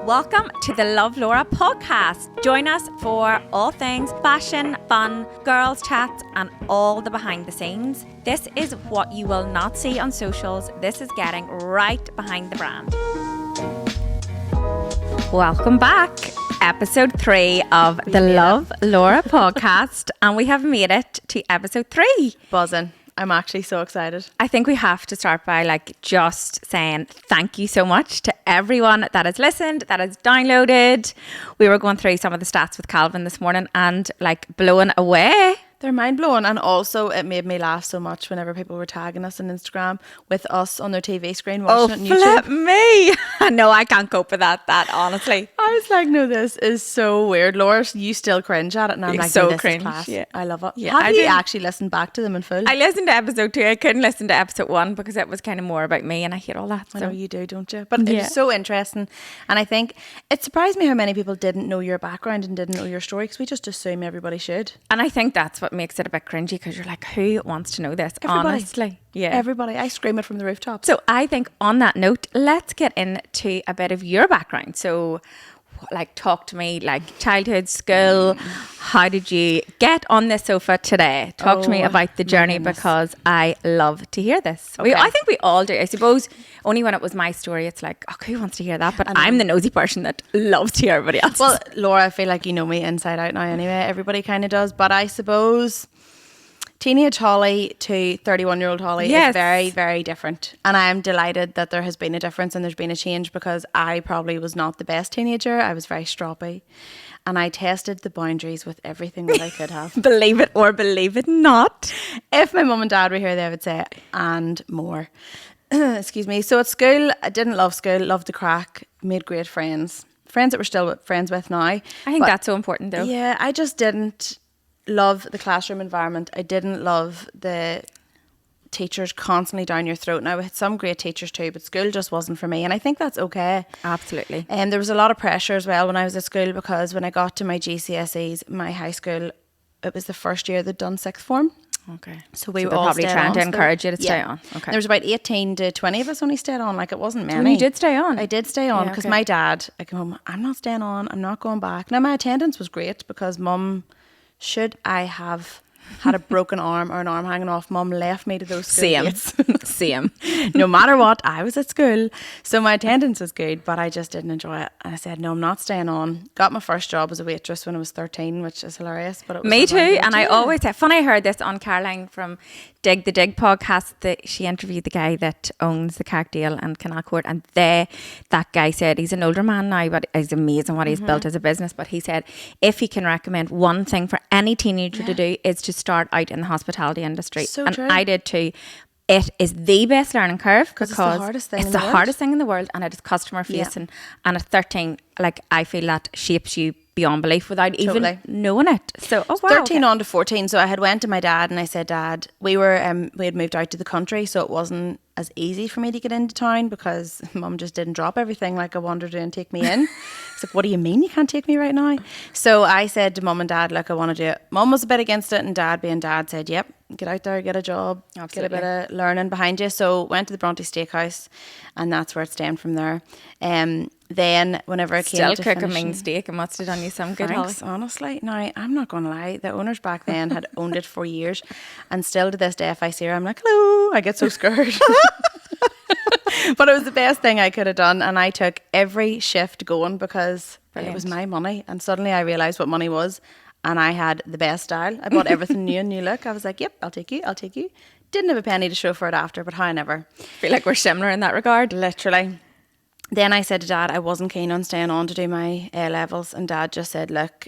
Welcome to the Love Laura podcast. Join us for all things fashion, fun, girls' chats, and all the behind the scenes. This is what you will not see on socials. This is getting right behind the brand. Welcome back. Episode 3 of the Love Laura podcast. And we have made it to episode 3. Buzzing. I'm actually so excited. I think we have to start by just saying thank you so much to everyone that has listened, that has downloaded. We were going through some of the stats with Calvin this morning and blowing away. They're mind-blowing, and also it made me laugh so much whenever people were tagging us on Instagram with us on their TV screen watching it on YouTube. Flip me! No, I can't cope with that honestly. I was like, no, this is so weird. Laura, you still cringe at it, and I'm like, so no, this cringe, is class. yeah. I love it. Yeah, Have you actually listened back to them in full? I listened to episode 2. I couldn't listen to episode 1 because it was kind of more about me, and I hate all that. I know you do, don't you? But it was so interesting, and I think it surprised me how many people didn't know your background and didn't know your story, because we just assume everybody should. And I think that's what makes it a bit cringy, because you're like, who wants to know this? Everybody. Honestly. Yeah. Everybody. I scream it from the rooftops. So I think on that note, let's get into a bit of your background. So talk to me, childhood, school. How did you get on this sofa today? Talk to me about the journey, because I love to hear this. Okay. I think we all do. I suppose only when it was my story, it's like, okay, who wants to hear that? But I'm the nosy person that loves to hear everybody else. Well, Laura, I feel like you know me inside out now anyway. Everybody kind of does. But I suppose teenage Holly to 31-year-old Holly is very, very different. And I am delighted that there has been a difference and there's been a change, because I probably was not the best teenager. I was very stroppy. And I tested the boundaries with everything that I could have. Believe it or believe it not. If my mum and dad were here, they would say, and more. Excuse me. So at school, I didn't love school, loved the craic, made great friends. Friends that we're still friends with now. I think that's so important though. Yeah, I just didn't love the classroom environment. I didn't love the teachers constantly down your throat. Now, we had some great teachers too, but school just wasn't for me, and I think that's okay. Absolutely. And there was a lot of pressure as well when I was at school, because when I got to my GCSEs, my high school, it was the first year they'd done sixth form. Okay. So we were were all probably trying to encourage you to stay on. Okay. There was about 18 to 20 of us only stayed on. It wasn't many. And you did stay on? I did stay on, because my dad, I came home, I'm not staying on, I'm not going back. Now, my attendance was great, because mum, should I have had a broken arm or an arm hanging off, mum left me to those school dates. Same. No matter what, I was at school. So my attendance was good, but I just didn't enjoy it. And I said, no, I'm not staying on. Got my first job as a waitress when I was 13, which is hilarious. But it was me too. And I always say, funny, I heard this on Caroline from Dig the Dig podcast, that she interviewed the guy that owns the Carrickdale and Canal Court, and that guy said, he's an older man now, but he's amazing what he's built as a business. But he said, if he can recommend one thing for any teenager to do, is to start out in the hospitality industry. So and true. I did too. It is the best learning curve, because it's the hardest thing it's in the the world. hardest thing in the world, and it is customer facing. And at 13, I feel that shapes you beyond belief without even knowing it. So 13 on to 14. So I had went to my dad and I said, Dad, we had moved out to the country, so it wasn't as easy for me to get into town, because mum just didn't drop everything like I wanted to and take me in. It's like, what do you mean you can't take me right now? So I said to mum and dad, look, I want to do it. Mum was a bit against it, and dad, being dad, said, yep, get out there, get a job, get a bit of learning behind you. So went to the Bronte Steakhouse, and that's where it stemmed from there. Then whenever I came to cook a mean steak, it must have done you some good. Thanks, honestly. Now, I'm not going to lie, the owners back then had owned it for years, and still to this day, if I see her, I'm like, hello, I get so scared. But it was the best thing I could have done, and I took every shift going, because it was my money, and suddenly I realised what money was, and I had the best style. I bought everything new and new look. I was like, yep, I'll take you. Didn't have a penny to show for it after, but how I never. I feel like we're similar in that regard. Literally. Then I said to Dad, I wasn't keen on staying on to do my A-levels, and Dad just said, look,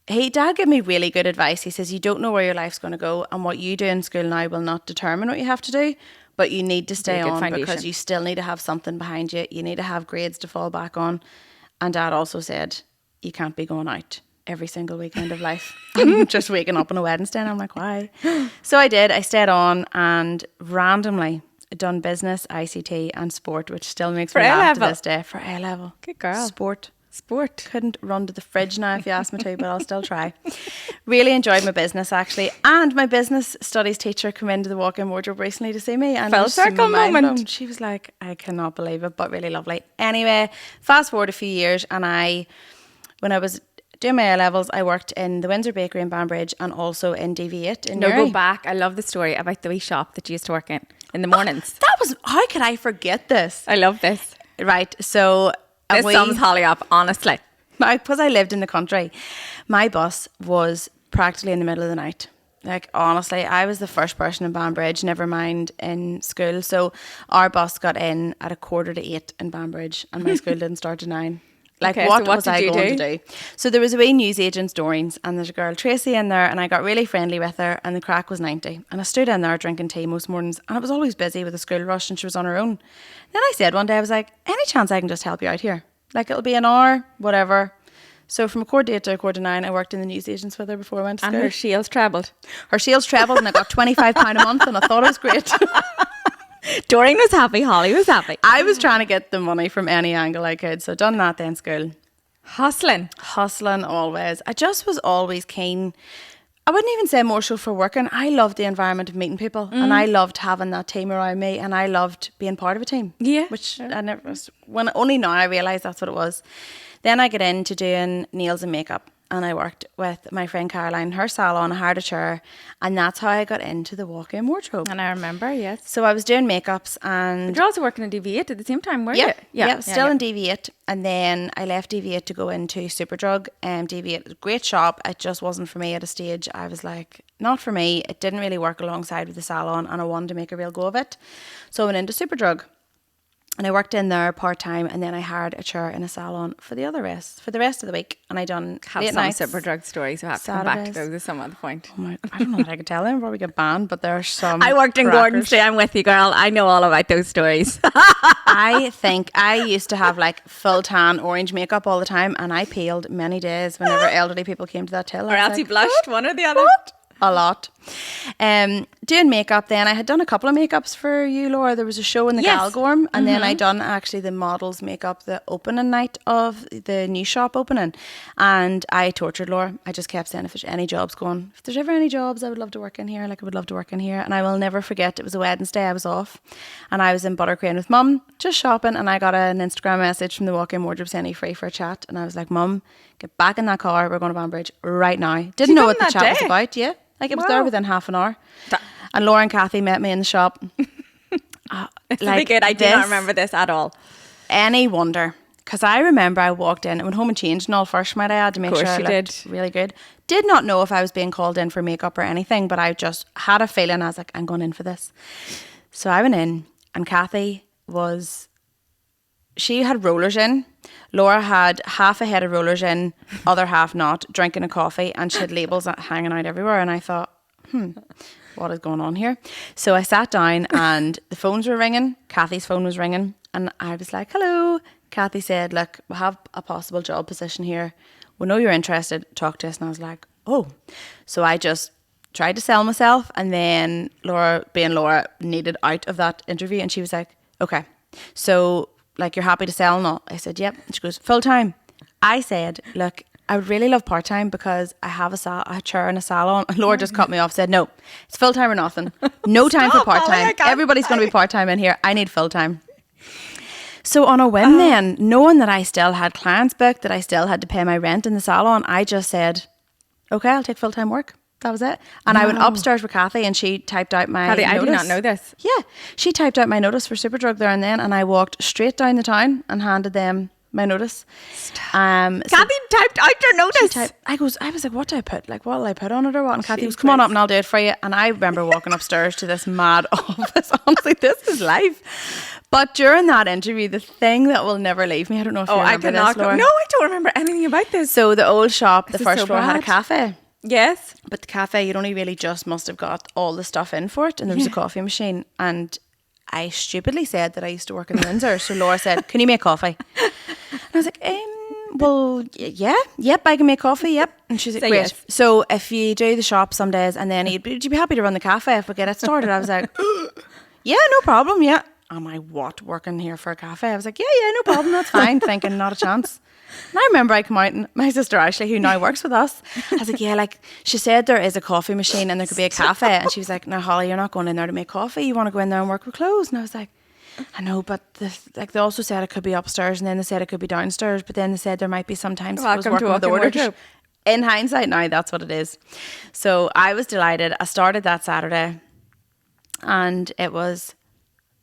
Dad gave me really good advice. He says, you don't know where your life's going to go, and what you do in school now will not determine what you have to do, but you need to stay on, because you still need to have something behind you. You need to have grades to fall back on. And Dad also said, you can't be going out every single weekend of life. I'm just waking up on a Wednesday, and I'm like, why? So I did. I stayed on, and randomly done business, ICT and sport, which still makes me laugh to this day. For A-level. Good girl. Sport. Sport. Couldn't run to the fridge now if you asked me to, but I'll still try. Really enjoyed my business, actually. And my business studies teacher came into the walk-in wardrobe recently to see me. And Full circle moment. She was like, I cannot believe it, but really lovely. Anyway, fast forward a few years, and when I was doing my A-levels, I worked in the Windsor Bakery in Banbridge and also in DV8 in Newry. Go back. I love the story about the wee shop that you used to work in the mornings. How could I forget this? I love this. Right, so... This sums Holly up, honestly. Because I lived in the country, my bus was practically in the middle of the night. Like, honestly, I was the first person in Banbridge, never mind in school. So our bus got in at 7:45 in Banbridge, and my school didn't start till 9. Like, okay, what so was I going to do? So there was a wee newsagent's Doreen's, and there's a girl, Tracy, in there, and I got really friendly with her, and the crack was 90. And I stood in there drinking tea most mornings, and it was always busy with the school rush, and she was on her own. Then I said one day, I was like, any chance I can just help you out here? Like, it'll be an hour, whatever. So from 8:15 to 9:15, I worked in the newsagents with her before I went to school. And her shields trebled. Her shields trebled, and I got £25 a month, and I thought it was great. Doreen was happy, Holly was happy. I was trying to get the money from any angle I could, so done that then school. Hustling Always. I just was always keen. I wouldn't even say more so for working. I loved the environment of meeting people, and I loved having that team around me, and I loved being part of a team. Yeah. Which I never was. Only now I realised that's what it was. Then I got into doing nails and makeup, and I worked with my friend Caroline in her salon. I hired a chair, and that's how I got into the walk-in wardrobe. And I remember, yes. So I was doing makeups, and But you're also working in DV8 at the same time, weren't you? Yeah, still in DV8, and then I left DV8 to go into Superdrug. DV8 was a great shop. It just wasn't for me at a stage. I was like, not for me. It didn't really work alongside with the salon, and I wanted to make a real go of it. So I went into Superdrug. And I worked in there part-time, and then I hired a chair in a salon for the rest of the week. And I done Have late some nights, Superdrug stories. We'll have to come back to Saturdays. those at some other point. Oh my, I don't know what I could tell them. Probably get banned, but there are some. I worked in crackers. Gordon's Day. I'm with you, girl. I know all about those stories. I think I used to have like full tan orange makeup all the time, and I peeled many days whenever elderly people came to that till. Or else you blushed, one or the other. A lot. Doing makeup then, I had done a couple of makeups for you, Laura. There was a show in the Galgorm, and then I done actually the models makeup the opening night of the new shop opening, and I tortured Laura. I just kept saying, if there's any jobs going, if there's ever any jobs, I would love to work in here. Like, I would love to work in here. And I will never forget, it was a Wednesday, I was off, and I was in Buttercrane with Mum just shopping, and I got an Instagram message from the walk-in wardrobe saying, "Are you free for a chat?" And I was like, "Mum, get back in that car, we're going to Banbridge right now." Didn't know what the chat was about. Yeah, like, it was there within half an hour. And Laura and Kathy met me in the shop. It's really good. I do not remember this at all. Any wonder? Because I remember I walked in, I went home and changed and all first, might I add, to make sure I looked really good. Did not know if I was being called in for makeup or anything, but I just had a feeling. I was like, I'm going in for this. So I went in, and Kathy she had rollers in. Laura had half a head of rollers in, other half not, drinking a coffee, and she had labels hanging out everywhere. And I thought, what is going on here? So I sat down, and the phones were ringing. Kathy's phone was ringing, and I was like, hello. Kathy said, look, we have a possible job position here. We know you're interested. Talk to us. And I was like, oh. So I just tried to sell myself, and then Laura, being Laura, needed out of that interview, and she was like, okay, so like, you're happy to sell? No. I said, yep. And she goes, full time. I said, look, I would really love part time because I have a chair in a salon. And Laura just cut me off, said, no, it's full time or nothing. No time for part time. Everybody's going to be part time in here. I need full time. So on a whim then, knowing that I still had clients booked, that I still had to pay my rent in the salon, I just said, okay, I'll take full time work. That was it. And I went upstairs with Kathy, and she typed out my notice. I did not know this. Yeah. She typed out my notice for Superdrug there and then, and I walked straight down the town and handed them my notice. Kathy typed out your notice. I was like, what do I put? Like, what will I put on it or what? And Kathy was, come on up and I'll do it for you. And I remember walking upstairs to this mad office. Honestly, this is life. But during that interview, the thing that will never leave me, I don't know if you remember this, Laura. No, I don't remember anything about this. So the old shop, the first floor had a cafe. Yes. But the cafe, you'd only really just must have got all the stuff in for it. And there was a coffee machine. And I stupidly said that I used to work in the Windsor. So Laura said, can you make coffee? And I was like, well, yep, I can make coffee, yep. And she's like, great. Yes. So if you do the shop some days, and then would you be happy to run the cafe if we get it started? I was like, yeah, no problem, yeah. am I working here for a cafe? I was like, yeah, no problem, that's fine. Thinking, not a chance. And I remember I come out and my sister Ashley, who now works with us, I was like, yeah, like she said there is a coffee machine and there could be a cafe. And she was like, no, Holly, you're not going in there to make coffee. You want to go in there and work with clothes. And I was like, I know, but they also said it could be upstairs and then they said it could be downstairs. But then they said there might be sometimes I was working with orders. In hindsight now, that's what it is. So I was delighted. I started that Saturday and it was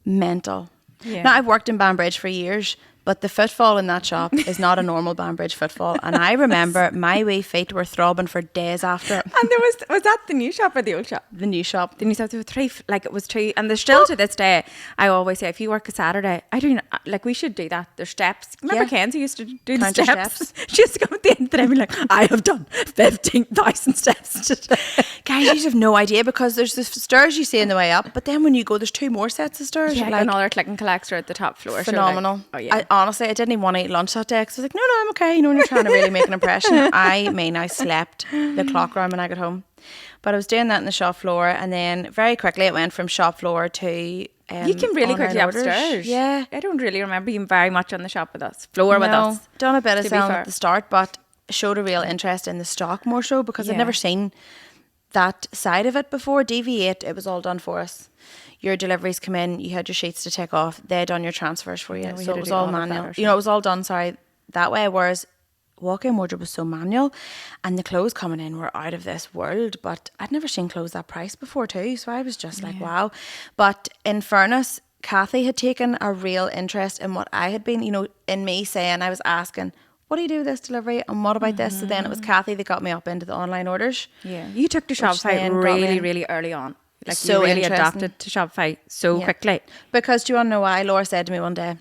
mental. Yeah. Now, I've worked in Banbridge for years, but the footfall in that shop is not a normal Banbridge footfall. And I remember my wee feet were throbbing for days after it. And there was that the new shop or the old shop? The new shop. The new shop, there were three, like it was three. And there's still to this day, I always say, if you work a Saturday, I do, like we should do that. There's steps. Remember Kenzie used to do the steps? She used to come at the end of the day and be like, I have done 15,000 steps today. Guys, you have no idea because there's the stairs you see on the way up, but then when you go, there's 2 more sets of stairs. Yeah, like another click and collects at the top floor. Phenomenal. So like, oh yeah. Honestly, I didn't even want to eat lunch that day because I was like, no, I'm okay. You know, when you're trying to really make an impression. I slept the clock round when I got home. But I was doing that in the shop floor and then very quickly it went from shop floor to you came really quickly upstairs. Yeah. I don't really remember you very much on the shop with us. Floor with us. Done a bit of selling at the start, but showed a real interest in the stock more so because I'd never seen that side of it before. DV8, it was all done for us. Your deliveries come in, you had your sheets to take off, they done your transfers for you. Yeah, so it was all manual. You know, it was all done, that way. Whereas walk-in wardrobe was so manual and the clothes coming in were out of this world. But I'd never seen clothes that price before too. So I was just like, wow. But in fairness, Kathy had taken a real interest in what I had been, you know, in me saying, I was asking, what do you do with this delivery and what about this? So then it was Kathy that got me up into the online orders. Yeah, you took to Shopify really early on. Like so you really adapted to Shopify so quickly. Because do you want to know why? Laura said to me one day,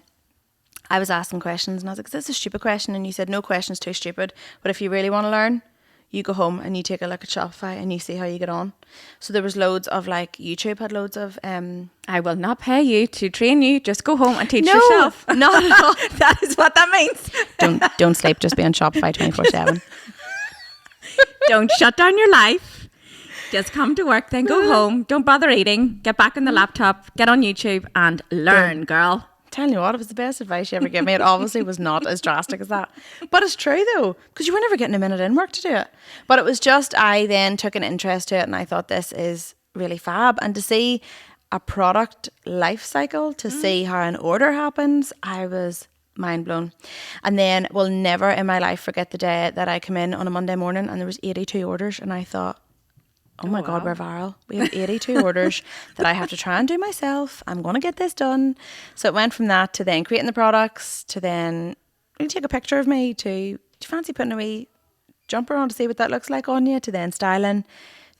I was asking questions and I was like, is this a stupid question? And you said, no question's too stupid. But if you really want to learn, you go home and you take a look at Shopify and you see how you get on. So there was loads of like, YouTube had loads of... I will not pay you to train you. Just go home and teach yourself. Not at all. That is what that means. Don't sleep, just be on Shopify 24/7. Don't shut down your life. Just come to work, then go home. Don't bother eating. Get back on the laptop. Get on YouTube and learn, girl. Telling you what, it was the best advice you ever gave me. It obviously was not as drastic as that. But it's true though, because you were never getting a minute in work to do it. But it was just, I then took an interest to it and I thought this is really fab. And to see a product life cycle, to see how an order happens, I was mind blown. And then will never in my life forget the day that I come in on a Monday morning and there was 82 orders and I thought, oh my God, we're viral. We have 82 orders that I have to try and do myself. I'm going to get this done. So it went from that to then creating the products to then you take a picture of me to, do you fancy putting a wee jumper on to see what that looks like on you, to then styling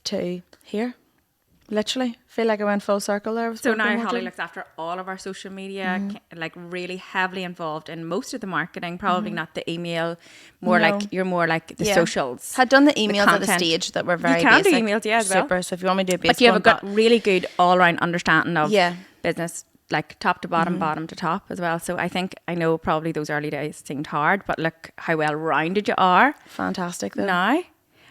to here. Literally feel like I went full circle there. So now Holly looks after all of our social media, like really heavily involved in most of the marketing, probably not the email, like you're more like the socials. Had done the emails at a stage that were very basic. You can do emails, as well. Super, so if you want me to do a basic but you have got really good all-round understanding of business, like top to bottom, bottom to top as well. So I know probably those early days seemed hard, but look how well-rounded you are. Fantastic though. Now.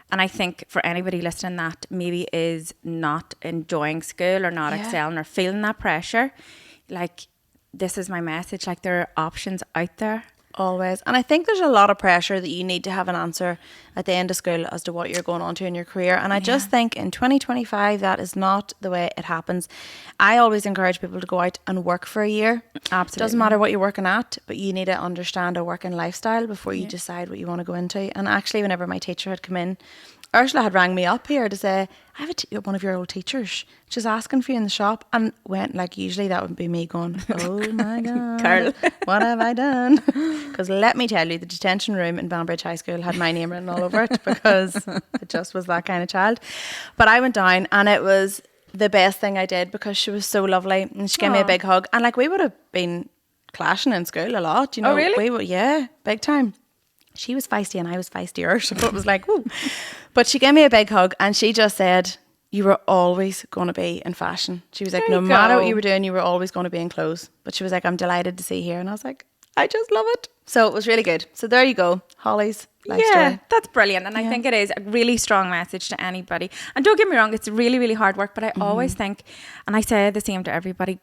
And I think for anybody listening that maybe is not enjoying school or not excelling or feeling that pressure, like this is my message, like there are options out there. Always. And I think there's a lot of pressure that you need to have an answer at the end of school as to what you're going on to in your career. And I just think in 2025, that is not the way it happens. I always encourage people to go out and work for a year. Absolutely. Doesn't matter what you're working at, but you need to understand a working lifestyle before you decide what you want to go into. And actually, whenever my teacher had come in, Ursula had rang me up here to say, I have one of your old teachers. She's asking for you in the shop. And went like, usually that would be me going, oh my God, Carl, what have I done? Because let me tell you, the detention room in Banbridge High School had my name written all over it because it just was that kind of child. But I went down and it was the best thing I did because she was so lovely and she gave me a big hug. And like we would have been clashing in school a lot, you know. Oh, really? Yeah, big time. She was feisty and I was feistier, so it was like, woo. But she gave me a big hug and she just said, you were always going to be in fashion. She was like, no matter what you were doing, you were always going to be in clothes. But she was like, I'm delighted to see you here. And I was like, I just love it. So it was really good. So there you go, Holly's life story. That's brilliant. And I think it is a really strong message to anybody. And don't get me wrong, it's really, really hard work. But I always think, and I say the same to everybody,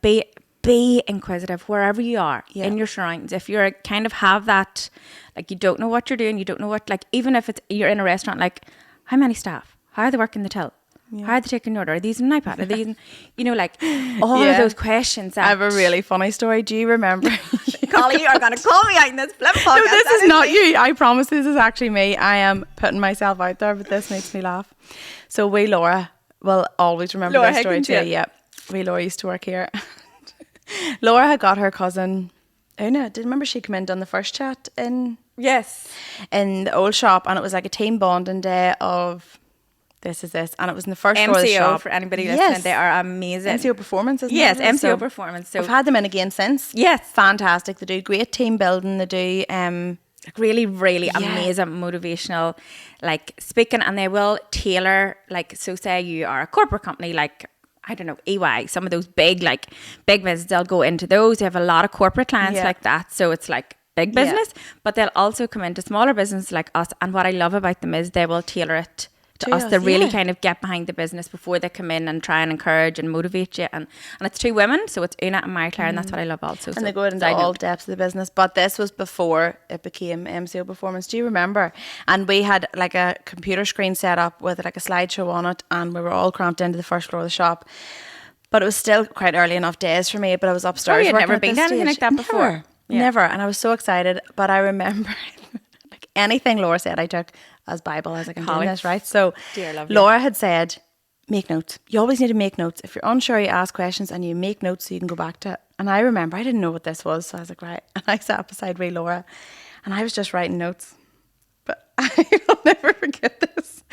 be inquisitive wherever you are in Yeah. your surroundings. If you're kind of have that, like you don't know what you're doing, you don't know what, like even if it's you're in a restaurant, like how many staff? How are they working the till? How are they taking your order? Are these an iPad? Are these, you know, like all of those questions. I have a really funny story. Do you remember? Collie, you are going to call me out in this flip podcast. No, this is not you. I promise this is actually me. I am putting myself out there, but this makes me laugh. So we, Laura, will always remember Laura this story Higgins, too. Yeah. We, Laura, used to work here. Laura had got her cousin, Una. Did you remember she came in on the first chat in Yes. the old shop, and it was like a team bonding day of this is this, and it was in the first floor of the MCO shop. for anybody listening, they are amazing. MCO Performance, isn't Yes, it? MCO So Performance. So I've had them in again since. Yes. Fantastic. They do great team building. They do like really, really amazing motivational like speaking, and they will tailor, like, so say you are a corporate company, like I don't know, EY, some of those big businesses, they'll go into those. They have a lot of corporate clients like that, so it's like big business, but they'll also come into smaller businesses like us, and what I love about them is they will tailor it to us. They really kind of get behind the business before they come in and try and encourage and motivate you, and it's two women, so it's Una and Marie-Claire, and that's what I love also. And so they go into all depths of the business, but this was before it became MCO Performance. Do you remember? And we had like a computer screen set up with like a slideshow on it, and we were all cramped into the first floor of the shop. But it was still quite early enough days for me, but I was upstairs. You'd working never at been this to anything stage. like that before? Never. And I was so excited, but I remember like anything Laura said I took as Bible. I was like, I'm doing this, right? So Laura had said, make notes. You always need to make notes. If you're unsure, you ask questions and you make notes so you can go back to it. And I remember I didn't know what this was, so I was like, right. And I sat beside wee Laura and I was just writing notes. But I will never forget this.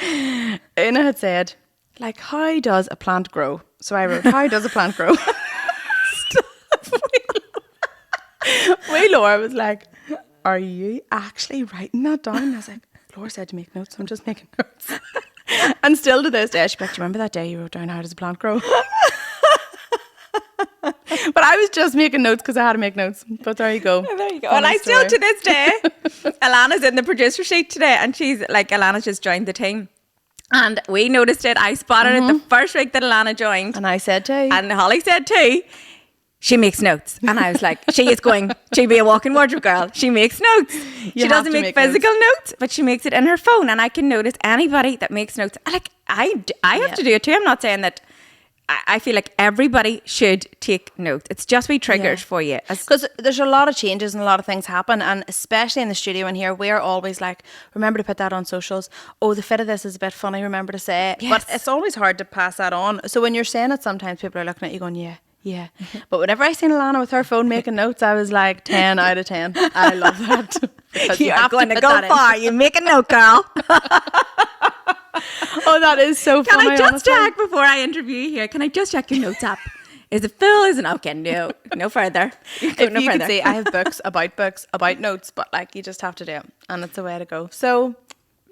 Una had said, like, how does a plant grow? So I wrote, how does a plant grow? Wee Laura was like, are you actually writing that down? And I was like, Laura said to make notes, so I'm just making notes. And still to this day, she's like, do you remember that day you wrote down how does a plant grow? But I was just making notes because I had to make notes. But there you go. There you go. And I still, to this day, Alana's in the producer sheet today, and she's like, Alana's just joined the team. And we noticed it. I spotted it the first week that Alana joined. And I said too. And Holly said too. She makes notes. And I was like, she'll be a walking wardrobe girl. She makes notes. She doesn't make physical notes, but she makes it in her phone. And I can notice anybody that makes notes. Like, I have to do it too. I'm not saying that. I feel like everybody should take notes. It's just wee triggers for you. Because there's a lot of changes and a lot of things happen. And especially in the studio in here, we're always like, remember to put that on socials. Oh, the fit of this is a bit funny. Remember to say it. Yes. But it's always hard to pass that on. So when you're saying it, sometimes people are looking at you going, yeah. But whenever I seen Alana with her phone making notes, I was like 10 out of 10. I love that. You are going to go far. You make a note, girl. Oh, that is so funny. Can I just check before I interview you here? Can I just check your notes app? Is it full? Is it okay? No further. If you could see, I have books about notes, but like you just have to do it, and it's the way to go. So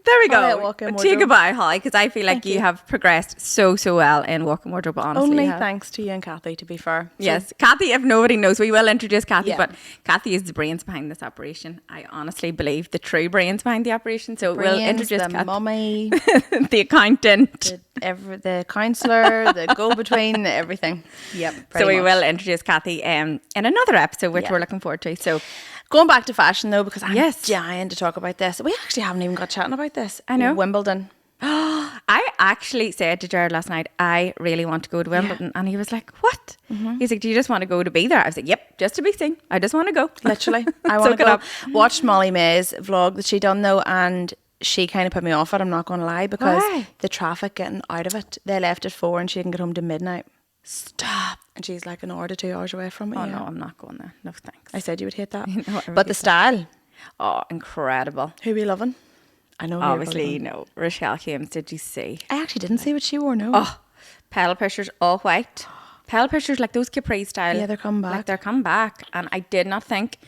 there we go. Take a bow, Holly, because I feel like you have progressed so well in walking wardrobe. Honestly, only thanks to you and Kathy, to be fair. Yes, Kathy. If nobody knows, we will introduce Kathy. But Kathy is the brains behind this operation. I honestly believe the true brains behind the operation. So we'll introduce the Kathy, mummy, the accountant, the counsellor, the go-between, everything. Yep. So we will introduce Kathy in another episode, which we're looking forward to. So. Going back to fashion though, because I'm dying to talk about this. We actually haven't even got chatting about this. I know. Wimbledon. I actually said to Jared last night, I really want to go to Wimbledon. And he was like, what? He's like, do you just want to go to be there? I was like, yep, just to be seen. I just want to go. Literally. I want to go. Watched Molly May's vlog that she done though, and she kind of put me off it, I'm not going to lie, because the traffic getting out of it. They left at 4 and she didn't get home to midnight. Stop. And she's like an hour to 2 hours away from me. Oh no, I'm not going there. No thanks. I said you would hate that. But the style. Oh, incredible. Who are we loving? I know. Obviously, you know, Rochelle Humes. Did you see? I actually didn't see what she wore, no. Oh, pedal pushers, all white. Pedal pushers like those capri style. Yeah, they're coming back. Like they're come back. And I did not think,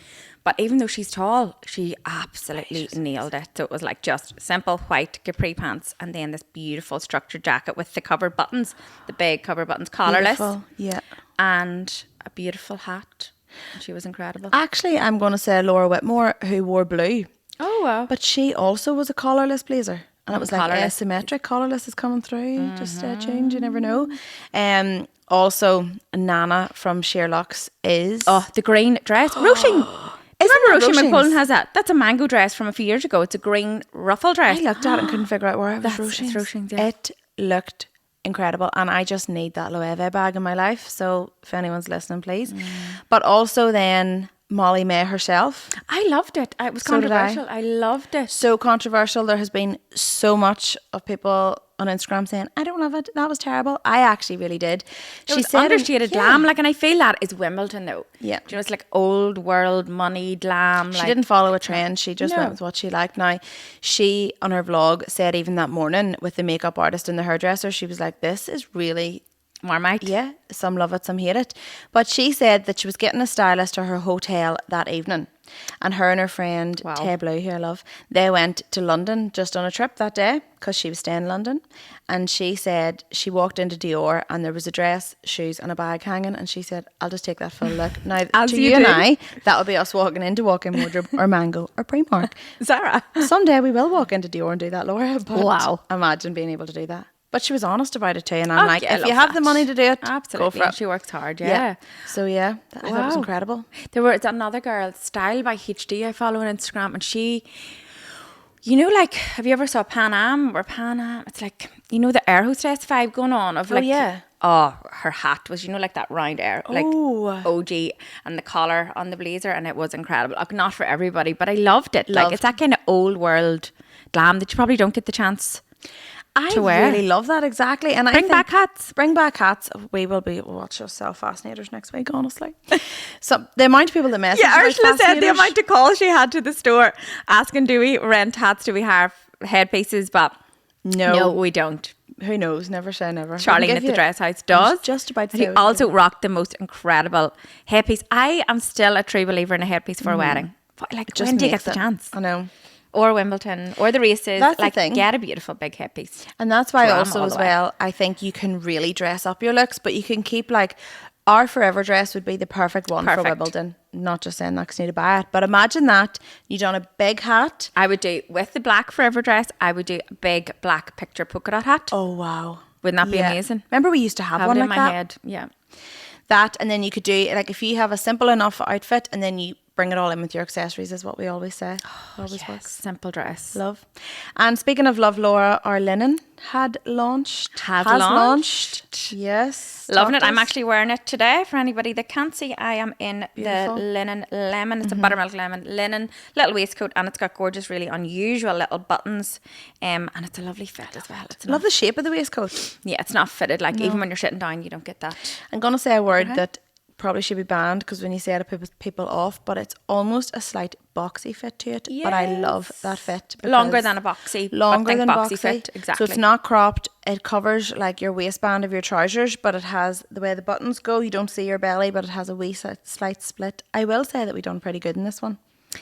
but even though she's tall, she absolutely nailed it. So it was like just simple white capri pants and then this beautiful structured jacket with the covered buttons, the big covered buttons, collarless. Beautiful. Yeah. And a beautiful hat. She was incredible. Actually, I'm going to say Laura Whitmore, who wore blue. Oh, wow. But she also was a collarless blazer. And it was like asymmetric. Collarless is coming through. Just stay tuned, you never know. Also, Nana from Sherlock's is... Oh, the green dress. Roisin. Remember Roisin McPullen has that? That's a mango dress from a few years ago. It's a green ruffle dress. I looked at it and couldn't figure out where it was It's Roisin's, Roisin's. It looked incredible, and I just need that Loewe bag in my life. So if anyone's listening, please. But also then Molly May herself. I loved it. It was So did I. controversial. I loved it. So controversial. There has been so much of people on Instagram saying, I don't love it, that was terrible. I actually really did. She was understated glam, like, and I feel that is Wimbledon though. Yeah. Do you know, it's like old world money glam. She didn't follow a trend. She just went with what she liked. Now, she on her vlog said even that morning with the makeup artist and the hairdresser, she was like, this is really... Marmite. Yeah, some love it, some hate it. But she said that she was getting a stylist to her hotel that evening. And her and her friend, Tay Blue, who I love, they went to London just on a trip that day because she was staying in London. And she said she walked into Dior and there was a dress, shoes and a bag hanging. And she said, I'll just take that full look. Now, As to you you and do. I, that would be us walking into Walk-In Wardrobe or Mango or Primark. Zara. Someday we will walk into Dior and do that, Laura. But Wow. imagine being able to do that. But she was honest about it too. And I'm like, yeah, I if you love have the that. money to do it, Absolutely. go for it. She works hard, yeah. So yeah, I thought it was Wow. incredible. There was another girl, Style by HD, I follow on Instagram, and she, you know, like, have you ever saw Pan Am or Pan Am? It's like, you know, the air hostess vibe going on of like, yeah. Oh, her hat was, you know, like that round air, like Oh. OG, and the collar on the blazer, and it was incredible. Like, not for everybody, but I loved it. Like, Loved. it's that kind of old world glam that you probably don't get the chance. I to wear. really love that, exactly. And I Bring think back hats. Bring back hats. We will be watch us sell fascinators next week, honestly. So the amount of people that message Yeah, about Ursula said the fascinators- amount of calls she had to the store asking, do we rent hats, do we have headpieces? But no, we don't. Who knows? Never say never. Charlene at the Dress House does. Just about to And he say also rocked the most incredible headpiece. I am still a true believer in a headpiece for a wedding. Like, just when do you get makes the it. chance? I know. Or Wimbledon, or the races. That's the like, thing. get a beautiful big headpiece. And that's why Drum also all as the way. well, I think you can really dress up your looks, but you can keep like our forever dress would be the perfect one for Perfect. Wimbledon. Not just saying that because you need to buy it, but imagine that you done a big hat. I would do, with the black forever dress, I would do a big black picture polka dot hat. Oh wow. Wouldn't that be amazing? Remember we used to have Have one it like in my that? head. Yeah. That, and then you could do like if you have a simple enough outfit and then you bring it all in with your accessories is what we always say. Always Yes, works. simple dress. Love. And speaking of love, Laura, our linen had launched. Has launched. Yes. Loving Talk it. to I'm us. actually wearing it today. For anybody that can't see, I am in Beautiful. the linen lemon. It's a buttermilk lemon linen little waistcoat, and it's got gorgeous, really unusual little buttons. And it's a lovely fit as well. It's Love not, the shape of the waistcoat. yeah, it's not fitted. Like, even when you're sitting down, you don't get that. I'm going to say a word that probably should be banned because when you say it, it puts people off, but it's almost a slight boxy fit to it. But I love that fit. Longer because- than a boxy. Longer but think than boxy boxy. fit. Exactly. So it's not cropped. It covers like your waistband of your trousers, but it has the way the buttons go. You don't see your belly, but it has a wee slight split. I will say that we done pretty good in this one.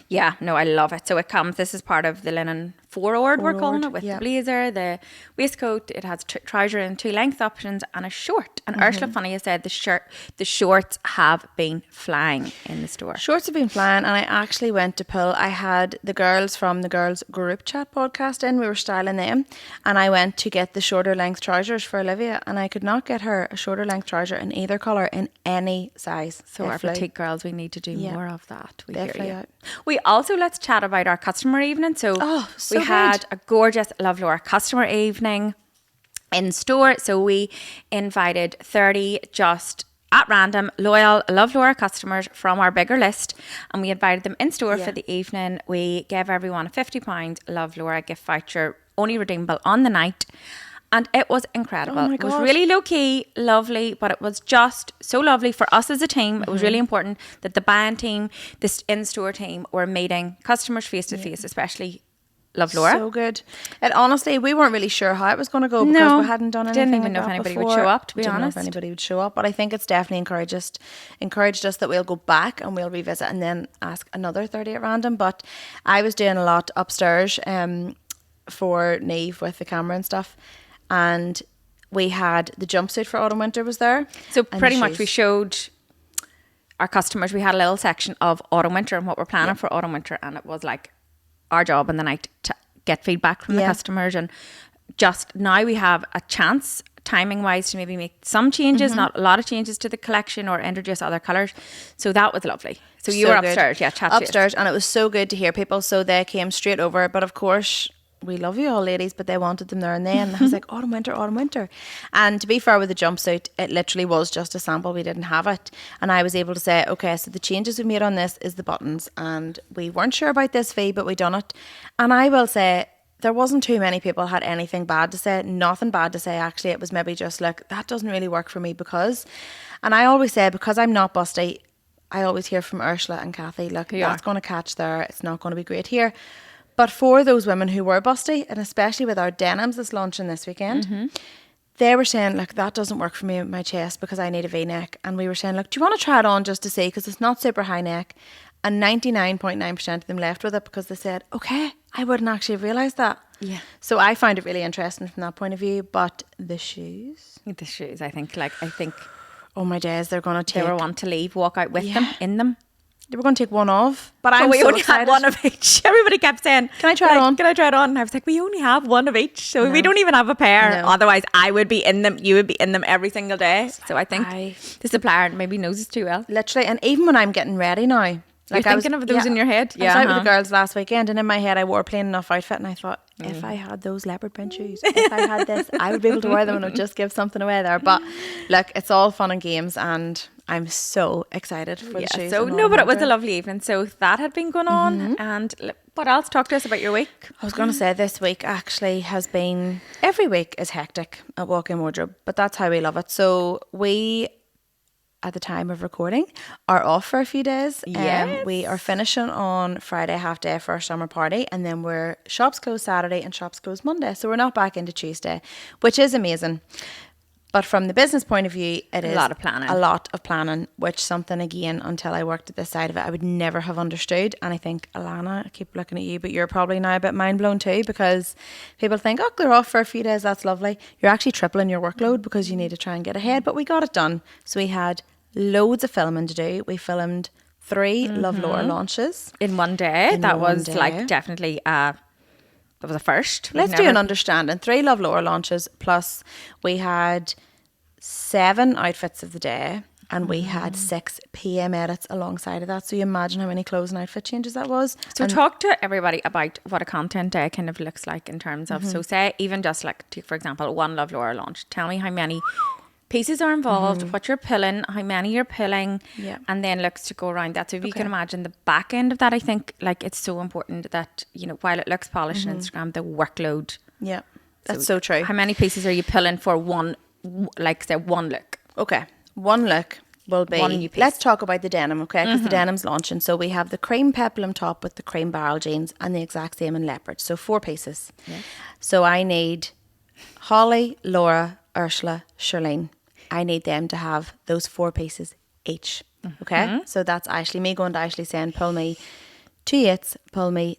Yeah, no, I love it. So it comes, this is part of the linen forward, we're calling it, with yeah. the blazer, the waistcoat. It has trouser and two length options and a short. And Ursula Funny has said the shorts have been flying in the store. Shorts have been flying, and I actually went to pull. I had the girls from the Girls Group Chat podcast in. We were styling them, and I went to get the shorter length trousers for Olivia, and I could not get her a shorter length trouser in either colour in any size. So They our flew. petite girls, we need to do Yeah. more of that. We They hear fly you. out. We also, let's chat about our customer evening. So, so we had good. a gorgeous Love Laura customer evening in store. So we invited 30 just at random loyal Love Laura customers from our bigger list, and we invited them in store for the evening. We gave everyone a £50 Love Laura gift voucher, only redeemable on the night. And it was incredible. Oh my It was gosh. really low key, lovely, but it was just so lovely for us as a team. It was really important that the buying team, this in-store team, were meeting customers face to face, especially Love Laura. So good. And honestly, we weren't really sure how it was going to go because No, we hadn't done anything. didn't even like know if that anybody before. would show up, to be Didn't honest. know if anybody would show up, but I think it's definitely encouraged us that we'll go back and we'll revisit and then ask another 30 at random. But I was doing a lot upstairs for Neve with the camera and stuff, and we had the jumpsuit for autumn winter was there. So and pretty the much we shoes. showed our customers, we had a little section of autumn winter and what we're planning for autumn winter, and it was like our job in the night to get feedback from the Yeah. customers, and just now we have a chance timing wise to maybe make some changes, not a lot of changes to the collection, or introduce other colours. So that was lovely. So you were upstairs, yeah, chat to us. Upstairs, and it was so good to hear people. So they came straight over, but of course, we love you all, ladies, but they wanted them there and then. I was like, autumn, winter. And to be fair with the jumpsuit, it literally was just a sample. We didn't have it. And I was able to say, okay, so the changes we made on this is the buttons. And we weren't sure about this fee, but we done it. And I will say, there wasn't too many people had anything bad to say. Nothing bad to say, actually. It was maybe just like, that doesn't really work for me because... And I always say, because I'm not busty, I always hear from Ursula and Kathy, look, that's going to catch there. It's not going to be great here. But for those women who were busty, and especially with our denims that's launching this weekend, they were saying, like, that doesn't work for me with my chest because I need a V-neck. And we were saying, look, do you want to try it on just to see? Because it's not super high neck. And 99.9% of them left with it because they said, okay, I wouldn't actually have realised that. Yeah. So I found it really interesting from that point of view. But the shoes... The shoes, I think, oh my days, they're going to take... They were one to leave, walk out with them, in them. They were going to take one off, but we only had one of each. Everybody kept saying, can I try it on? Can I try it on? And I was like, we only have one of each. So we don't even have a pair. No. Otherwise, I would be in them. You would be in them every single day. So I think the supplier maybe knows us too well. Literally. And even when I'm getting ready now. Like you're thinking of those in your head? Yeah. I was out with the girls last weekend, and in my head, I wore a plain enough outfit, and I thought, if I had those leopard print shoes, if I had this, I would be able to wear them and it would just give something away there. But look, it's all fun and games, and I'm so excited for the shoes. So no, but it was a lovely evening. So that had been going on. And what else? Talk to us about your week. I was going to say this week actually has been, every week is hectic at Walk-In Wardrobe, but that's how we love it. So we, at the time of recording, are off for a few days. Yes. We are finishing on Friday half day for our summer party, and then we're shops closed Saturday and shops closed Monday. So we're not back into Tuesday, which is amazing. But from the business point of view, it is a lot of planning, which something, again, until I worked at this side of it, I would never have understood. And I think, Alana, I keep looking at you, but you're probably now a bit mind blown too, because people think, oh, they're off for a few days, that's lovely. You're actually tripling your workload because you need to try and get ahead. But we got it done. So we had loads of filming to do. We filmed 3 Love Laura launches. In one day. That was like definitely... that was a first. Let's do an understanding. 3 Love Laura launches, plus we had 7 outfits of the day, and we had 6 PM edits alongside of that. So you imagine how many clothes and outfit changes that was. So talk to everybody about what a content day kind of looks like in terms of, so say even just like, for example, 1 Love Laura launch. Tell me how many pieces are involved, what you're pulling, how many you're pulling, and then looks to go around that. So if you can imagine the back end of that, I think like it's so important that, you know, while it looks polished on Instagram, the workload. Yeah, that's so true. How many pieces are you pulling for one, like say one look? Okay, one look will be, one new piece. Let's talk about the denim, okay, because the denim's launching. So we have the cream peplum top with the cream barrel jeans and the exact same in leopard. So 4 pieces. Yeah. So I need Holly, Laura, Ursula, Charlene. I need them to have those 4 pieces each. Okay? So that's Ashley, me going to Ashley saying, pull me 2 8s, pull me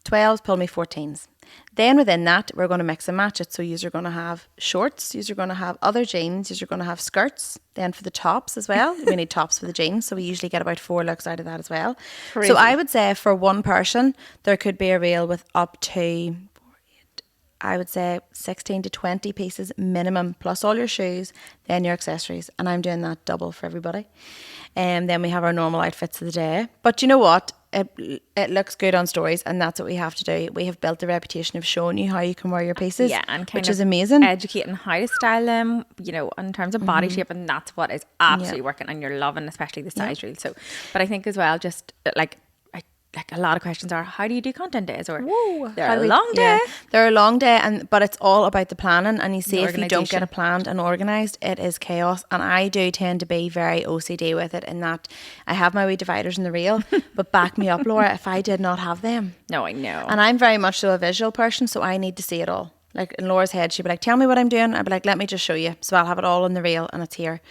12s, pull me 14s. Then within that, we're going to mix and match it. So you're going to have shorts, you're going to have other jeans, you're going to have skirts. Then for the tops as well, we need tops for the jeans. So we usually get about 4 looks out of that as well. Crazy. So I would say for one person, there could be a reel with up to... I would say 16 to 20 pieces minimum, plus all your shoes, then your accessories. And I'm doing that double for everybody. And then we have our normal outfits of the day. But you know what? It looks good on stories, and that's what we have to do. We have built the reputation of showing you how you can wear your pieces, and which is amazing. Educating how to style them, you know, in terms of body shape, and that's what is absolutely working, and you're loving, especially the size reel. So, but I think as well, just like a lot of questions are, how do you do content days? Or they're a long day. Yeah, they're a long day, but it's all about the planning. And you see, if you don't get it planned and organised, it is chaos. And I do tend to be very OCD with it, in that I have my wee dividers in the reel, but back me up, Laura, if I did not have them. No, I know. And I'm very much so a visual person, so I need to see it all. Like in Laura's head, she'd be like, tell me what I'm doing. I'd be like, let me just show you. So I'll have it all in the reel, and it's here.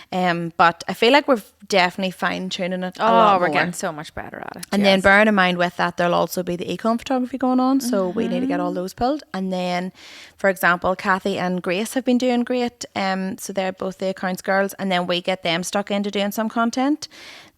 But I feel like we're definitely fine tuning it. We're getting so much better at it. And then bearing in mind with that, there'll also be the econ photography going on. So we need to get all those pulled. And then, for example, Kathy and Grace have been doing great. So they're both the accounts girls. And then we get them stuck into doing some content.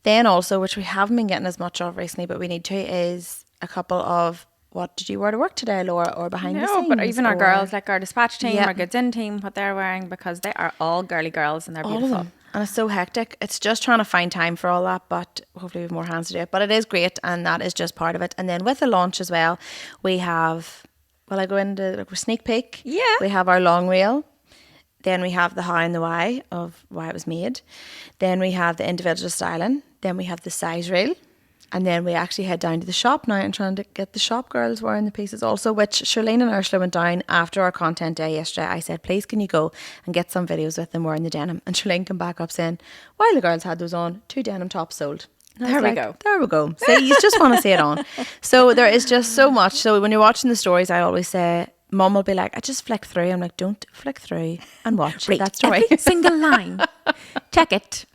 Then also, which we haven't been getting as much of recently, but we need to, is a couple of what did you wear to work today, Laura, or behind the No, scenes? but even our or- girls, like our dispatch team, Yeah. our goods in team, what they're wearing, because they are all girly girls and they're all of beautiful. them. And it's so hectic. It's just trying to find time for all that, but hopefully we have more hands to do it. But it is great, and that is just part of it. And then with the launch as well, we have, well, I go into like a sneak peek. Yeah. We have our long reel. Then we have the how and the why of why it was made. Then we have the individual styling. Then we have the size reel. And then we actually head down to the shop now and trying to get the shop girls wearing the pieces also, which Charlene and Ursula went down after our content day yesterday. I said, please can you go and get some videos with them wearing the denim? And Charlene came back up saying, while the girls had those on, 2 denim tops sold. And I was There we go. There we go. See, you just want to see it on. So there is just so much. So when you're watching the stories, I always say, Mum will be like, I just flick through. I'm like, don't flick through and watch that story. Every single line. Check it.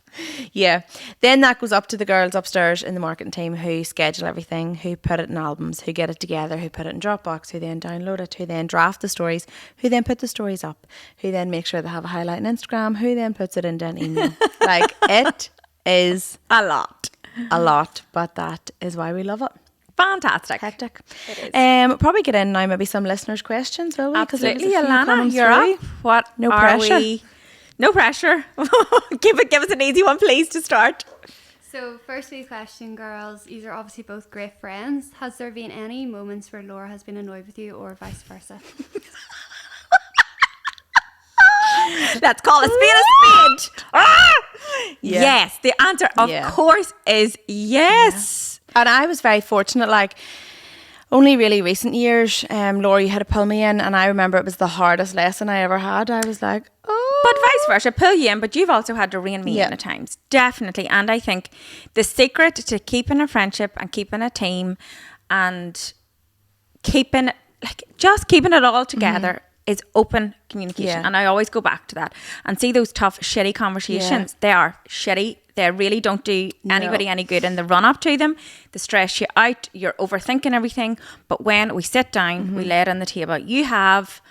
Yeah. Then that goes up to the girls upstairs in the marketing team who schedule everything, who put it in albums, who get it together, who put it in Dropbox, who then download it, who then draft the stories, who then put the stories up, who then make sure they have a highlight on Instagram, who then puts it into an email. Like, it is A lot. a lot, but that is why we love it. Fantastic. Hectic. It is. Probably get in now maybe some listeners' questions, will we? 'Cause there was a Absolutely, few Alana, coming you're through. up. What No are pressure. we? No pressure. Give us an easy one, please, to start. So, firstly, question, girls. These are obviously both great friends. Has there been any moments where Laura has been annoyed with you, or vice versa? Let's call a spade a spade. Ah! Yeah. Yes, the answer, of Yeah. course, is yes. And I was very fortunate, like, only really recent years, Laura, you had to pull me in, and I remember it was the hardest lesson I ever had. I was like, oh. But vice versa, pull you in, but you've also had to rein me Yeah. in at times. Definitely. And I think the secret to keeping a friendship and keeping a team and keeping, like, just keeping it all together is open communication. Yeah. And I always go back to that and see those tough, shitty conversations. Yeah. They are shitty. They really don't do anybody any good in the run up to them. They stress you out. You're overthinking everything. But when we sit down, we lay it on the table. You have,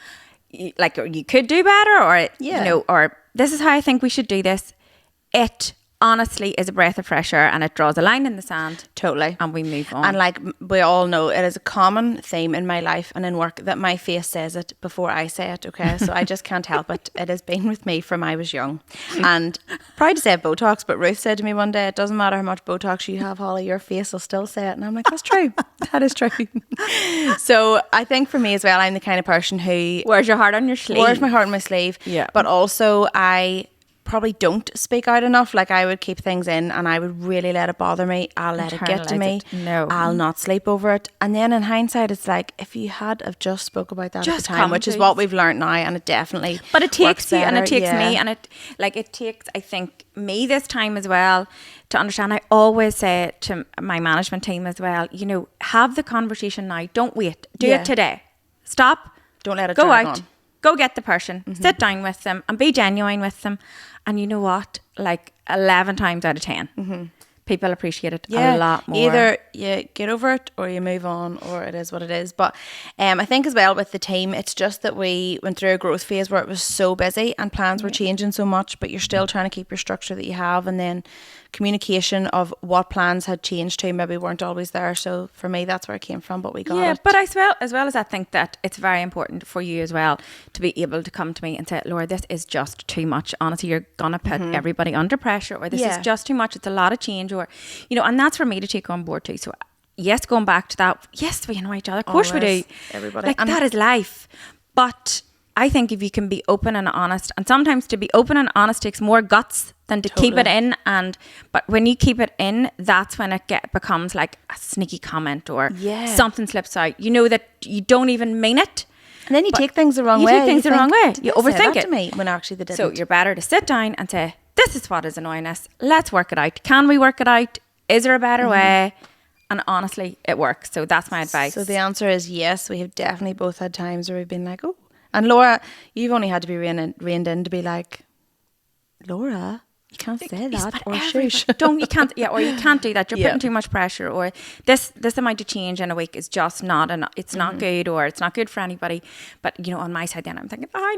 like, or you could do better, or, Yeah. you know, or this is how I think we should do this. It honestly is a breath of fresh air, and it draws a line in the sand. Totally. And we move on. And like we all know, it is a common theme in my life and in work that my face says it before I say it, okay? So I just can't help it. It has been with me from I was young. And proud to say Botox, but Ruth said to me one day, it doesn't matter how much Botox you have, Holly, your face will still say it. And I'm like, that's true. That is true. So I think for me as well, I'm the kind of person who Where's your heart on your sleeve? wears my heart on my sleeve. Yeah. But also I probably don't speak out enough. Like, I would keep things in and I would really let it bother me. I'll let it get to Internalise me. it. No. I'll not sleep over it. And then in hindsight, it's like, if you had have just spoke about that at Just the time, come which is to what it. we've learned now, and it definitely But it takes works you, and it better. takes Yeah. me, and it takes, I think, me this time as well to understand. I always say to my management team as well, you know, have the conversation now. Don't wait. Do Yeah. it today. Stop. Don't let it go drag out. on. Go get the person. Sit down with them and be genuine with them. And you know what? Like 11 times out of 10, people appreciate it a lot more. Either you get over it or you move on, or it is what it is. But I think as well with the team, it's just that we went through a growth phase where it was so busy and plans were changing so much, but you're still trying to keep your structure that you have, and then communication of what plans had changed to maybe weren't always there. So for me, that's where it came from, but we got it. But as well as I think that it's very important for you as well to be able to come to me and say, Laura, this is just too much. Honestly, you're gonna put everybody under pressure, or this Yeah. is just too much. It's a lot of change, or, you know, and that's for me to take on board too. So yes, going back to that, yes, we annoy each other. Of course we do. Always, everybody. Like, And- that is life. But I think if you can be open and honest, and sometimes to be open and honest takes more guts than to keep it in. But when you keep it in, that's when it becomes like a sneaky comment, or something slips out. You know that you don't even mean it. And then you take things the wrong you way. take things the wrong way. "Did You they say overthink that it to me," when actually they didn't. So you're better to sit down and say, this is what is annoying us. Let's work it out. Can we work it out? Is there a better way? And honestly, it works. So that's my advice. So the answer is yes. We have definitely both had times where we've been like, oh. And Laura, you've only had to be reined in to be like, Laura, you can't say that, or shush. You can't do that. You're putting too much pressure, or this amount of change in a week is just not enough. It's not good, or it's not good for anybody. But, you know, on my side then I'm thinking, I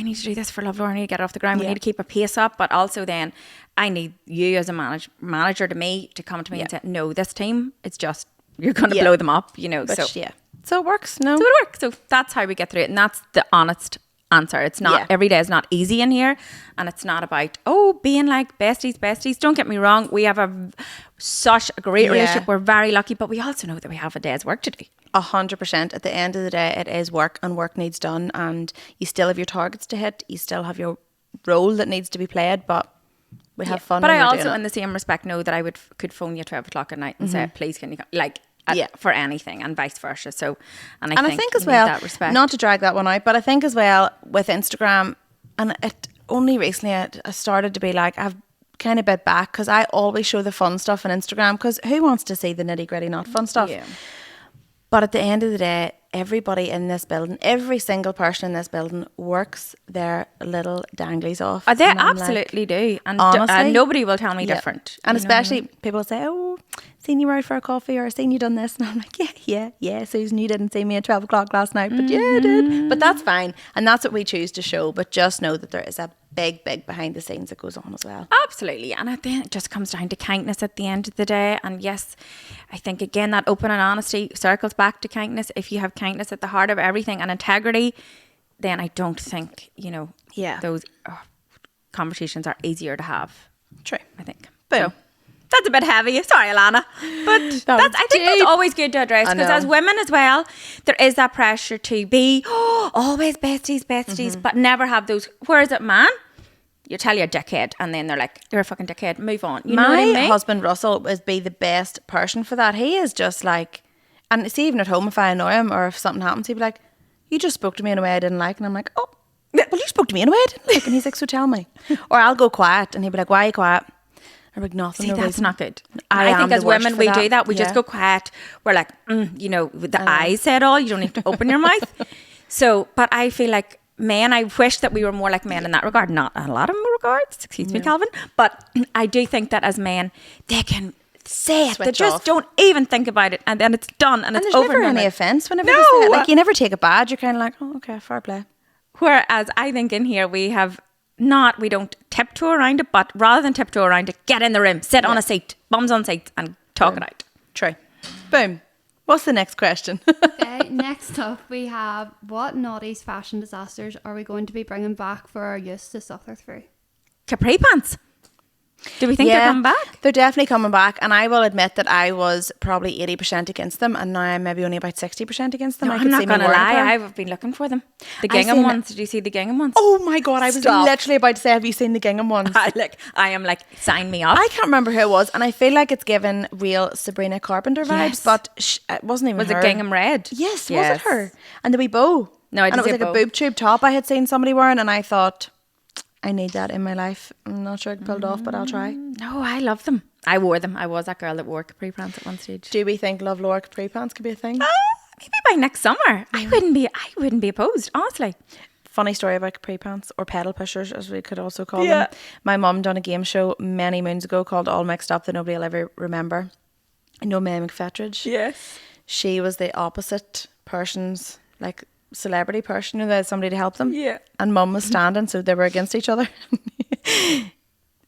need to do this for love, Laura. I need to get it off the ground. We need to keep a pace up. But also then I need you as a manager to me to come to me and say, no, this team, it's just, you're going to blow them up, you know. Which, so yeah, So it works. No. So it works. So that's how we get through it. And that's the honest answer. It's not, every day is not easy in here. And it's not about, being like besties. Don't get me wrong. We have such a great relationship. We're very lucky, but we also know that we have a day's work to do. 100%. At the end of the day, it is work, and work needs done, and you still have your targets to hit. You still have your role that needs to be played, but we have fun. But when I we're also, doing in the same respect, know that I could phone you at 12 o'clock at night and say, please, can you come? Like, for anything, and vice versa. So, and I think as well, that respect. Not to drag that one out, but I think as well with Instagram, and it only recently I started to be like, I've kind of bit back, because I always show the fun stuff on Instagram, because who wants to see the nitty gritty, not fun stuff? Yeah. But at the end of the day, everybody in this building, every single person in this building works their little danglies off. They absolutely do. And honestly, nobody will tell me different. And especially people say, seen you out for a coffee, or seen you done this. And I'm like, yeah, Susan, you didn't see me at 12 o'clock last night. But I did. But that's fine. And that's what we choose to show. But just know that there is a big behind the scenes that goes on as well. Absolutely. And I think it just comes down to kindness at the end of the day. And yes, I think again that open and honesty circles back to kindness. If you have kindness at the heart of everything and integrity, then I don't think, those conversations are easier to have. True. I think. Boom. So, that's a bit heavy. Sorry, Alana. But I think that's always good to address, because as women as well, there is that pressure to be always besties, but never have those. Whereas at man, you tell you're a dickhead, and then they're like, you're a fucking dickhead, move on. You know what I mean? My husband Russell would be the best person for that. He is just like, and see, even at home, if I annoy him or if something happens, he'd be like, you just spoke to me in a way I didn't like. And I'm like, well, you spoke to me in a way I didn't like. And he's like, so tell me. Or I'll go quiet, and he'd be like, why are you quiet? I'm like, nothing. See, no that's reason. not good. I think as women, we do that. We just Yeah. go quiet. We're like, with the eyes said all. You don't need to open your mouth. So, but I feel like men, I wish that we were more like men in that regard. Not in a lot of regards, excuse me, Calvin. But I do think that as men, they can say it. They Switch just off. don't even think about it. And then it's done, and it's there's over. never and any done. offence whenever No. you say it. Like, you never take it bad. You're kind of like, oh, okay, fair play. Whereas I think in here we don't tiptoe around it, but rather than tiptoe around it, get in the room, sit on a seat, bums on seats, and talk it out. True. Boom. What's the next question? Okay, next up we have, what naughties fashion disasters are we going to be bringing back for our youth to suffer through? Capri pants. Do we think they're coming back? They're definitely coming back, and I will admit that I was probably 80% against them, and now I'm maybe only about 60% against them. No, I I'm could not see me going to wearing a lie. pair. I've been looking for them. The I gingham seen ones. Did you see the gingham ones? Oh my God, I was Stop. literally about to say, have you seen the gingham ones? I am like, sign me up. I can't remember who it was, and I feel like it's given real Sabrina Carpenter vibes, Yes. but it wasn't even Was her. it gingham red? Yes, was it her? And the wee bow. No, I didn't And it was see like a a bow. boob tube top I had seen somebody wearing, and I thought, I need that in my life. I'm not sure I can pull it off, but I'll try. No, I love them. I wore them. I was that girl that wore capri pants at one stage. Do we think Love Laura capri pants could be a thing? Maybe by next summer. I wouldn't be opposed, honestly. Funny story about capri pants, or pedal pushers as we could also call them. My mum done a game show many moons ago called All Mixed Up that nobody will ever remember. You know Mae McFetridge? Yes. She was the opposite person's, like, celebrity person, they had somebody to help them. Yeah. And mum was standing, so they were against each other.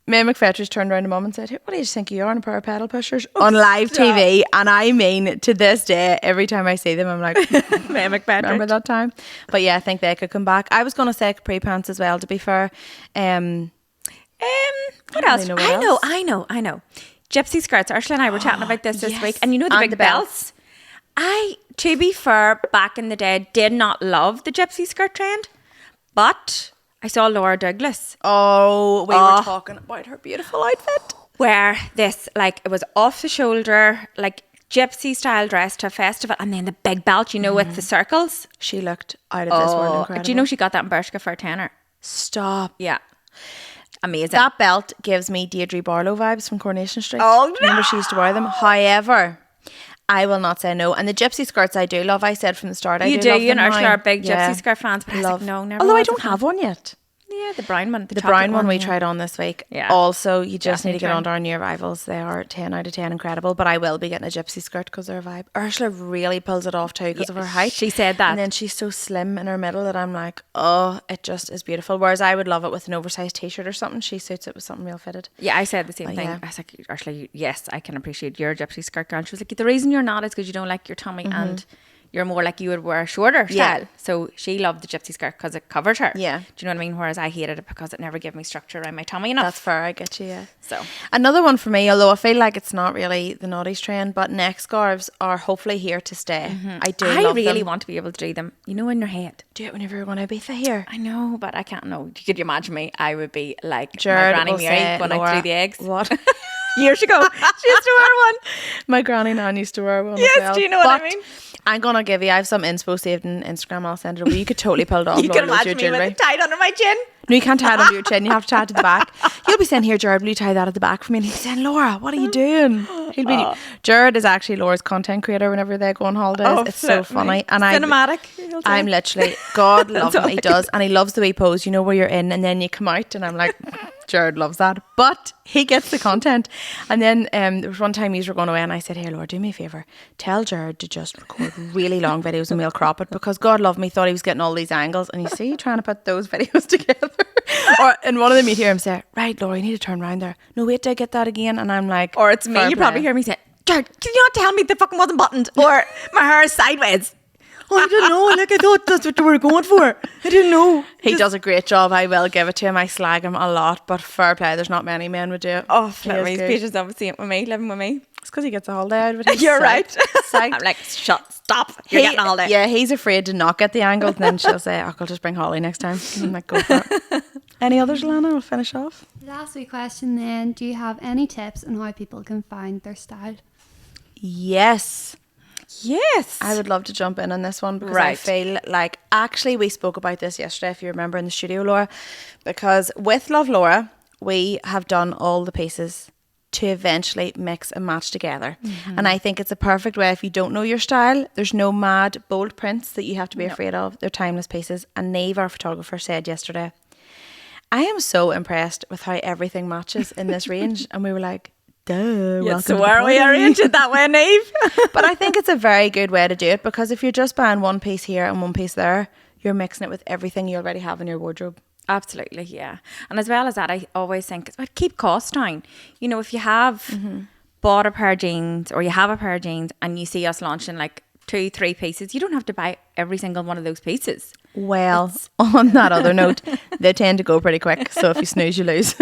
Mae McFetridge turned around to mum and said, what do you think you are on a pair of pedal pushers? On live TV. And I mean, to this day, every time I see them, I'm like, Mae McFetridge. remember that time? But yeah, I think they could come back. I was going to say capri pants as well, to be fair. What I don't else? really know what I know. Gypsy skirts. Ursula and I were chatting about this yes. week. And you know the And big the belts? To be fair, back in the day, did not love the gypsy skirt trend. But I saw Laura Douglas Oh, we were talking about her beautiful outfit. wear this, like, it was off the shoulder, like, gypsy style dress to a festival. And then the big belt, with the circles. She looked out of this world incredible. Do you know she got that in Bershka for a tenner? Stop. Yeah. Amazing. That belt gives me Deirdre Barlow vibes from Coronation Street. Oh, no. Remember she used to wear them? However, I will not say no. And the gypsy skirts I do love. I said from the start I You do do. love You them and Ursula now. are big Yeah. gypsy skirt fans. But I was Love. like, no, never Although I was a don't fan. have one yet. Yeah, the brown one. The brown one we yeah. tried on this week. Yeah. Also, you just Definitely need to get try. onto our new arrivals. They are 10 out of 10 incredible. But I will be getting a gypsy skirt because they're a vibe. Ursula really pulls it off too because of her height. she said that. And then she's so slim in her middle that I'm like, oh, it just is beautiful. Whereas I would love it with an oversized t-shirt or something. She suits it with something real fitted. Yeah, I said the same Oh, thing. yeah. I was like, Ursula, yes, I can appreciate your gypsy skirt girl. She was like, the reason you're not is because you don't like your tummy and you're more like you would wear a shorter Yeah. style. So she loved the gypsy skirt because it covered her. Yeah. Do you know what I mean? Whereas I hated it because it never gave me structure around my tummy enough. That's fair, I get you, yeah. So Another one for me, although I feel like it's not really the naughties trend, but neck scarves are hopefully here to stay. I do I love really them. want to be able to do them. You know, in your head. Do it whenever you're going to Ibiza here. I know, but I can't know. Could you imagine me? I would be like Jared my Granny will Mary say, when I Laura, threw the eggs. What? Years ago. She used to wear one. My granny nan used to wear one Yes, as well. do you know what I But mean? I'm going to give you, I have some inspo saved in Instagram, I'll send it over. You could totally pull it off. You Laura, can with your imagine me with jewellery. it tied under my chin. No, you can't tie it under your chin. You have to tie it to the back. He'll be saying, here, Jared, will you tie that at the back for me? And he'll be saying, Laura, what are you doing? He'll be. Jared is actually Laura's content creator whenever they go on holidays. Oh, it's so flip me. funny. And Cinematic. I'm literally, God love him. all He I does. And he loves the wee pose, you know, where you're in and then you come out. And I'm like, Jared loves that. But he gets the content. And then there was one time we were going away and I said, here, Laura, do me a favour. Tell Jared to just record really long videos and we'll crop it, because God love me, thought he was getting all these angles. And you see, trying to put those videos together. Or in one of them you'd hear him say, right, Laura, you need to turn around there. No, wait till I get that again. And I'm like, Or it's me. fair You probably play. hear me say, Jared, can you not tell me the fucking wasn't buttoned? Or my hair is sideways. Oh, I didn't know. Like, I thought that's what you were going for. I didn't know. He does a great job. I will give it to him. I slag him a lot, but fair play. There's not many men would do it. Oh, He flip is me. His good. patience obviously ain't with me, living with me. It's because he gets a holiday out of it. He's You're psyched. right. Psyched. I'm like, stop. You're getting all day. Yeah, he's afraid to not get the angles, and then she'll say, I'll just bring Holly next time. And I'm like, go for it. Any others, Lana? We'll finish off. Last week question then, do you have any tips on how people can find their style? Yes. Yes. I would love to jump in on this one because I Right. feel like, actually we spoke about this yesterday, if you remember, in the studio, Laura, because with Love Laura, we have done all the pieces to eventually mix and match together. And I think it's a perfect way. If you don't know your style, there's no mad bold prints that you have to be afraid of. They're timeless pieces. And Neve, our photographer, said yesterday, I am so impressed with how everything matches in this range. And we were like, duh, Yes, welcome so to the are we party. arranged it that way, Neve? But I think it's a very good way to do it, because if you're just buying one piece here and one piece there, you're mixing it with everything you already have in your wardrobe. Absolutely, yeah. And as well as that, I always think it's about keep costs down. You know, if you have bought a pair of jeans, or you have a pair of jeans and you see us launching like 2-3 pieces, you don't have to buy every single one of those pieces. Well, on that other note, they tend to go pretty quick. So if you snooze, you lose.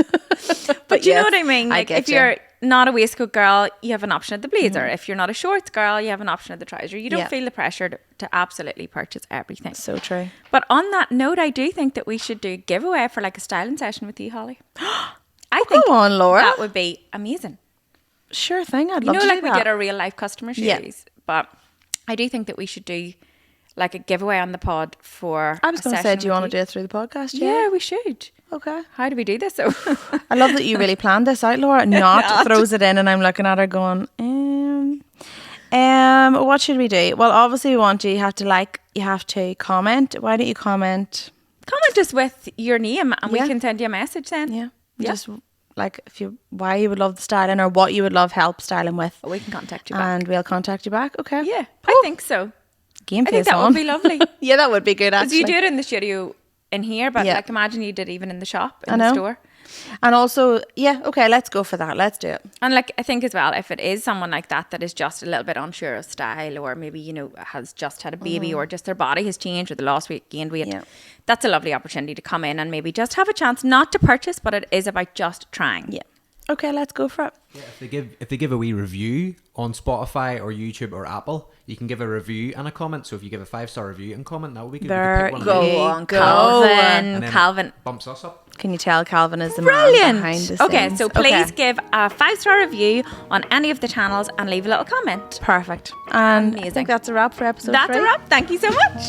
But you know yes, what I mean? Like, get if you're not a waistcoat girl, you have an option at the blazer. If you're not a shorts girl, you have an option at the trouser. You don't Yeah. feel the pressure to absolutely purchase everything. So true. But on that note, I do think that we should do a giveaway for like a styling session with you, Holly. I think Go on, Laura. that would be amazing. Sure thing. I'd You love know, to like do we that. did a real life customer Yeah. series. But I do think that we should do like a giveaway on the pod for I was going to say, do you want to do it through the podcast? Yeah, we should. Okay. How do we do this though? I love that you really planned this out, Laura. Not throws it in and I'm looking at her going, what should we do? Well, obviously we want you have to like, you have to comment. Why don't you comment? Comment us with your name and we Yeah. can send you a message then. Yeah. Yeah. Just like why you would love the styling or what you would love help styling with. We can contact you back. And we'll contact you back. Okay. Yeah, I think so. Game I think face that on. would be lovely. Yeah, that would be good Because actually. you do it in the studio in here, but Yeah. like imagine you did even in the shop, I in the know. store. And also, yeah, okay, let's go for that. Let's do it. And like I think as well, if it is someone like that is just a little bit unsure of style, or maybe, you know, has just had a baby or just their body has changed or they lost weight, gained weight, Yeah. that's a lovely opportunity to come in and maybe just have a chance not to purchase, but it is about just trying. Yeah. Okay, let's go for it. Yeah, if they give a wee review on Spotify or YouTube or Apple, you can give a review and a comment. So if you give a 5-star review and comment, that would be good. There We could pick one you of these, Go on, Go. Calvin. and then Calvin. it bumps us up. Can you tell Calvin is the Brilliant. man behind the scenes? Okay, so please Okay. give a 5-star review on any of the channels and leave a little comment. Perfect. And I Amazing. think that's a wrap for episode That's 3. a wrap. Thank you so much.